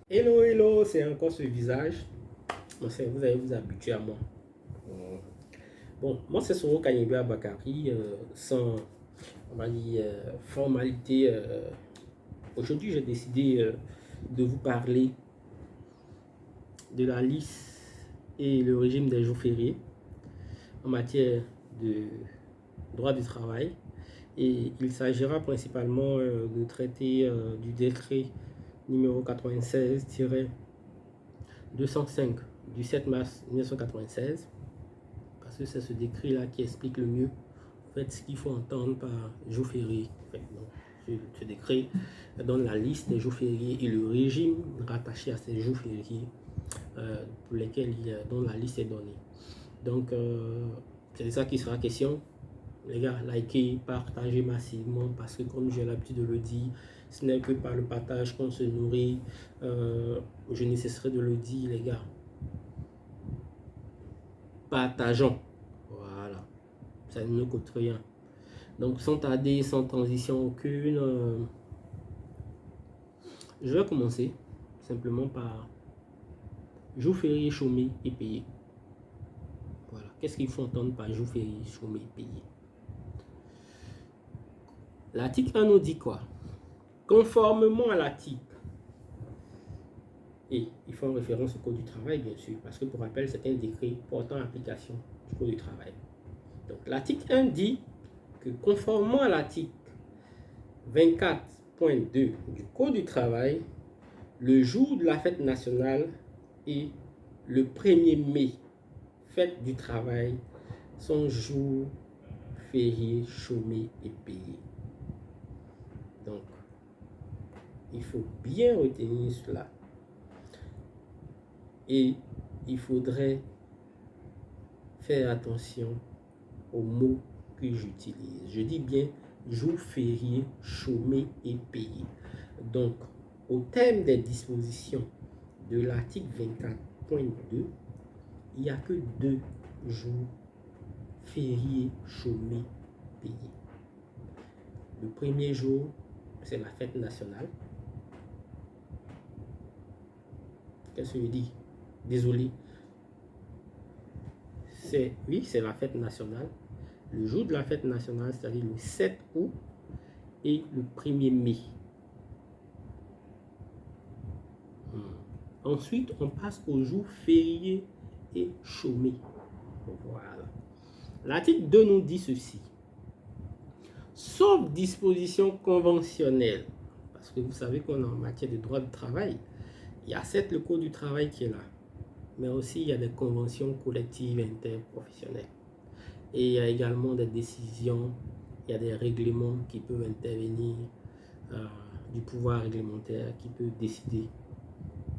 Hello, hello, c'est encore ce visage. Bon, vous allez vous habituer à moi. Bon, moi c'est Soro Kanyebe Bakari, sans, on va dire, formalité. Aujourd'hui, j'ai décidé de vous parler de la liste et le régime des jours fériés en matière de droit du travail. Et il s'agira principalement de traiter du décret numéro 96-205 du 7 mars 1996, parce que c'est ce décret-là qui explique le mieux en fait, ce qu'il faut entendre par jour férié. En fait, donc, ce décret donne la liste des jours fériés et le régime rattaché à ces jours fériés pour lesquels dont la liste est donnée. Donc, c'est de ça qui sera question. Les gars, likez, partagez massivement parce que comme j'ai l'habitude de le dire, ce n'est que par le partage qu'on se nourrit. Je ne cesserai de le dire, les gars. Partageons. Voilà. Ça ne nous coûte rien. Donc, sans tarder, sans transition aucune, je vais commencer simplement par jour férié, chômé et payé. Voilà. Qu'est-ce qu'il faut entendre par jour férié, chômé et payé? L'article 1 nous dit quoi? Conformément à l'article, et ils font référence au Code du travail, bien sûr, parce que pour rappel, c'est un décret portant application du Code du travail. Donc, l'article 1 dit que conformément à l'article 24.2 du Code du travail, le jour de la fête nationale et le 1er mai, fête du travail, sont jours fériés, chômés et payés. Donc, il faut bien retenir cela. Et il faudrait faire attention aux mots que j'utilise. Je dis bien jour férié, chômé et payé. Donc, au terme des dispositions de l'article 24.2, il n'y a que 2 jours fériés, chômés, payés. Le premier jour, c'est la fête nationale. Qu'est-ce que je dis? Désolé. Oui, c'est la fête nationale. Le jour de la fête nationale, c'est-à-dire le 7 août et le 1er mai. Ensuite, on passe aux jours fériés et chômés. Voilà. L'article 2 nous dit ceci. Sauf disposition conventionnelle, parce que vous savez qu'on est en matière de droit du travail, il y a certes le Code du travail qui est là, mais aussi il y a des conventions collectives interprofessionnelles. Et il y a également des décisions, il y a des règlements qui peuvent intervenir, du pouvoir réglementaire qui peut décider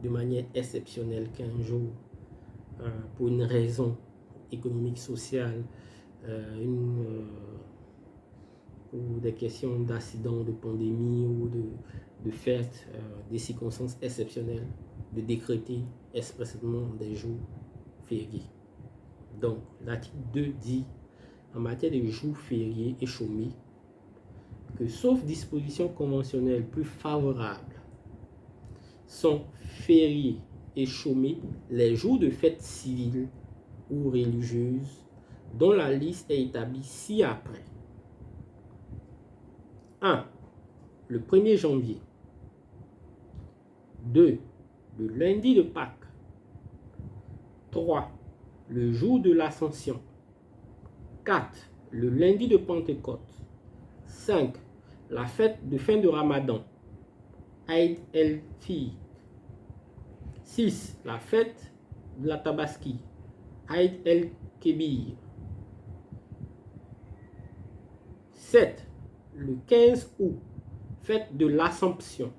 de manière exceptionnelle qu'un jour, pour une raison économique, sociale, ou des questions d'accident, de pandémie ou de fête, des circonstances exceptionnelles, de décréter expressément des jours fériés. Donc, l'article 2 dit, en matière de jours fériés et chômés, que sauf dispositions conventionnelles plus favorables, sont fériés et chômés les jours de fête civile ou religieuse dont la liste est établie ci-après. 1. Le 1er janvier. 2. Le lundi de Pâques. 3. Le jour de l'Ascension. 4. Le lundi de Pentecôte. 5. La fête de fin de Ramadan. Eid el-Fitr. 6. La fête de la Tabaski. Eid el-Kébir. 7. Le 15 août, fête de l'Assomption.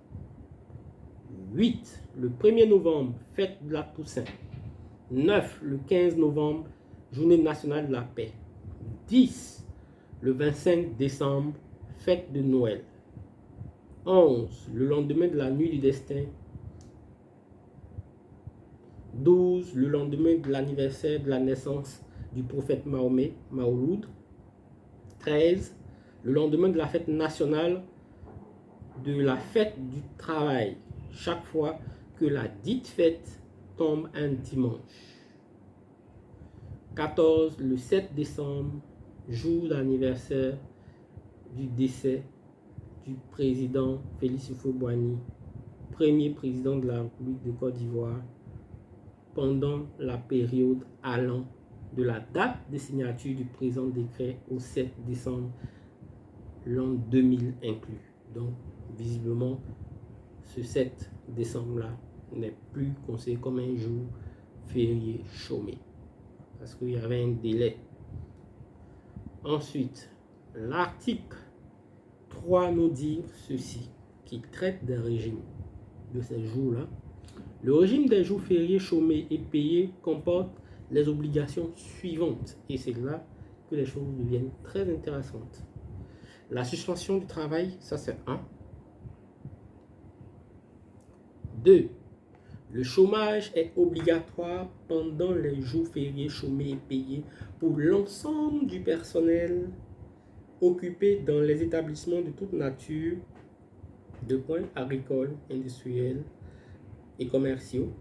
8. Le 1er novembre, fête de la Toussaint. 9. Le 15 novembre, journée nationale de la paix. 10. Le 25 décembre, fête de Noël. 11. Le lendemain de la nuit du destin. 12. Le lendemain de l'anniversaire de la naissance du prophète Mahomet, Maouloud. 13. Le lendemain de la fête nationale de la fête du travail, chaque fois que la dite fête tombe un dimanche. 14. Le 7 décembre, jour d'anniversaire du décès du président Félix Houphouët-Boigny, premier président de la République de Côte d'Ivoire, pendant la période allant de la date de signature du présent décret au 7 décembre, l'an 2000 inclus. Donc, visiblement, ce 7 décembre-là n'est plus considéré comme un jour férié chômé, parce qu'il y avait un délai. Ensuite, l'article 3 nous dit ceci, qui traite des régimes de ces jours-là. Le régime des jours fériés chômés et payés comporte les obligations suivantes. Et c'est là que les choses deviennent très intéressantes. La suspension du travail, ça c'est 1. 2. Le chômage est obligatoire pendant les jours fériés chômés et payés pour l'ensemble du personnel occupé dans les établissements de toute nature, agricoles, industriels et commerciaux,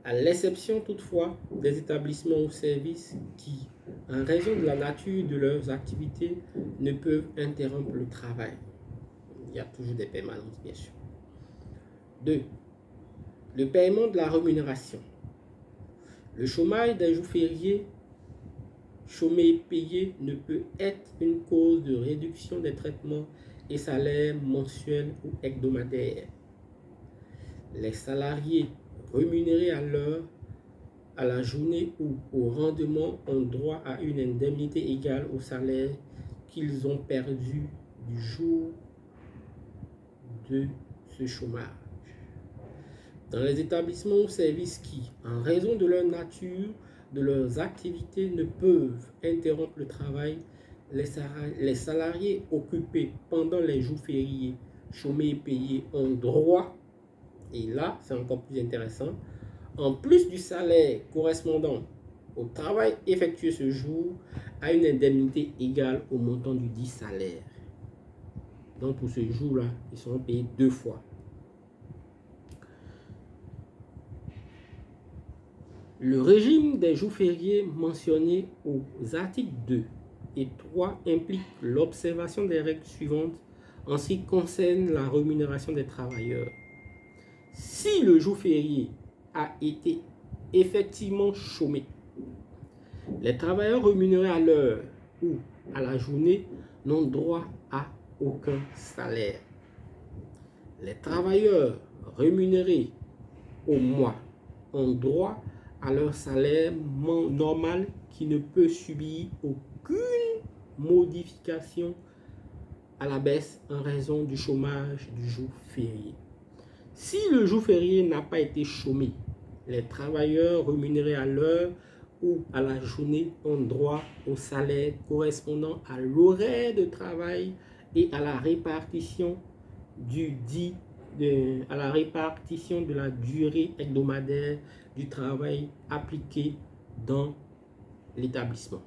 à l'exception toutefois des établissements ou services qui, en raison de la nature de leurs activités, ne peuvent interrompre le travail. Il y a toujours des permanences, bien sûr. 2. Le paiement de la rémunération. Le chômage des jours fériés chômés et payés ne peut être une cause de réduction des traitements et salaires mensuels ou hebdomadaires. Les salariés rémunérés à l'heure, à la journée ou au rendement ont droit à une indemnité égale au salaire qu'ils ont perdu du jour de ce chômage. Dans les établissements ou services qui, en raison de leur nature, de leurs activités, ne peuvent interrompre le travail, les salariés occupés pendant les jours fériés, chômés et payés, ont droit, et là c'est encore plus intéressant, en plus du salaire correspondant au travail effectué ce jour, à une indemnité égale au montant du dit salaire. Donc pour ce jour-là, ils seront payés 2 fois. Le régime des jours fériés mentionnés aux articles 2 et 3 implique l'observation des règles suivantes en ce qui concerne la rémunération des travailleurs. Si le jour férié a été effectivement chômé, les travailleurs rémunérés à l'heure ou à la journée n'ont droit à aucun salaire. Les travailleurs rémunérés au mois ont droit à leur salaire normal qui ne peut subir aucune modification à la baisse en raison du chômage du jour férié. Si le jour férié n'a pas été chômé, les travailleurs rémunérés à l'heure ou à la journée ont droit au salaire correspondant à l'horaire de travail et à la répartition de la durée hebdomadaire du travail appliqué dans l'établissement.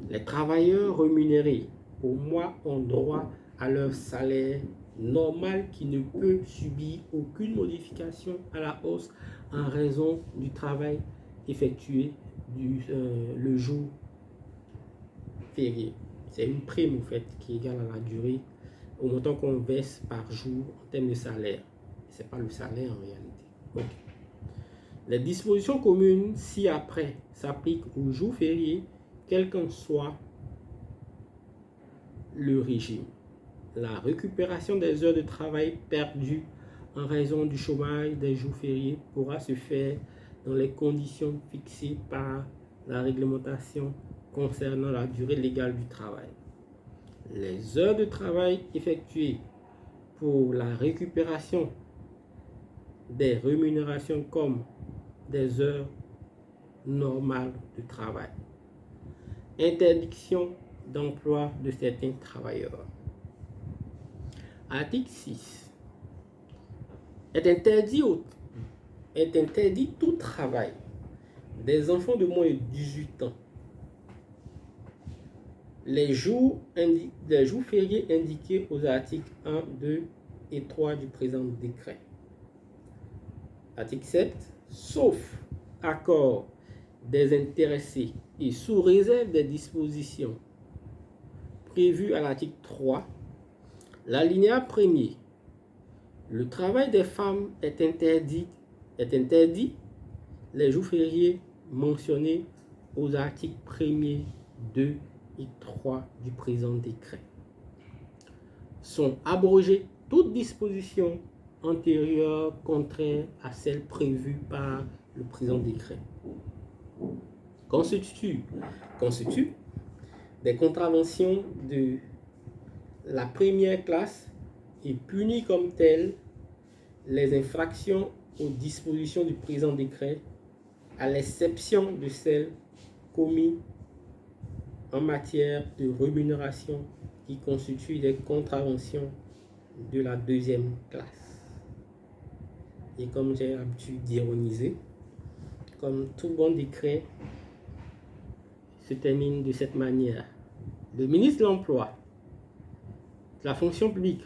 Les travailleurs rémunérés au mois ont droit à leur salaire normal qui ne peut subir aucune modification à la hausse en raison du travail effectué le jour férié. C'est une prime en fait qui est égale à la durée, au montant qu'on verse par jour en termes de salaire. Ce n'est pas le salaire en réalité. Donc, les dispositions communes ci-après s'appliquent aux jours fériés, quel qu'en soit le régime. La récupération des heures de travail perdues en raison du chômage des jours fériés pourra se faire dans les conditions fixées par la réglementation concernant la durée légale du travail. Les heures de travail effectuées pour la récupération des rémunérations comme des heures normales de travail. Interdiction d'emploi de certains travailleurs. Article 6. Est interdit tout travail des enfants de moins de 18 ans. Les jours fériés indiqués aux articles 1, 2 et 3 du présent décret. Article 7. Sauf accord des intéressés et sous réserve des dispositions prévues à l'article 3, l'alinéa 1er, le travail des femmes est interdit les jours fériés mentionnés aux articles 1er, 2 et 3 du présent décret. Sont abrogées toutes dispositions antérieures contraires à celles prévues par le présent décret. Constituent des contraventions de la première classe et punit comme telles les infractions aux dispositions du présent décret, à l'exception de celles commises en matière de rémunération qui constituent des contraventions de la deuxième classe. Et comme j'ai l'habitude d'ironiser, comme tout bon décret se termine de cette manière, le ministre de l'Emploi, de la fonction publique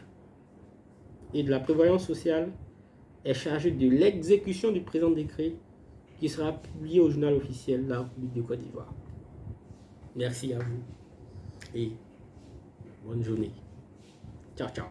et de la prévoyance sociale est chargé de l'exécution du présent décret qui sera publié au journal officiel de la République de Côte d'Ivoire. Merci à vous et bonne journée. Ciao, ciao.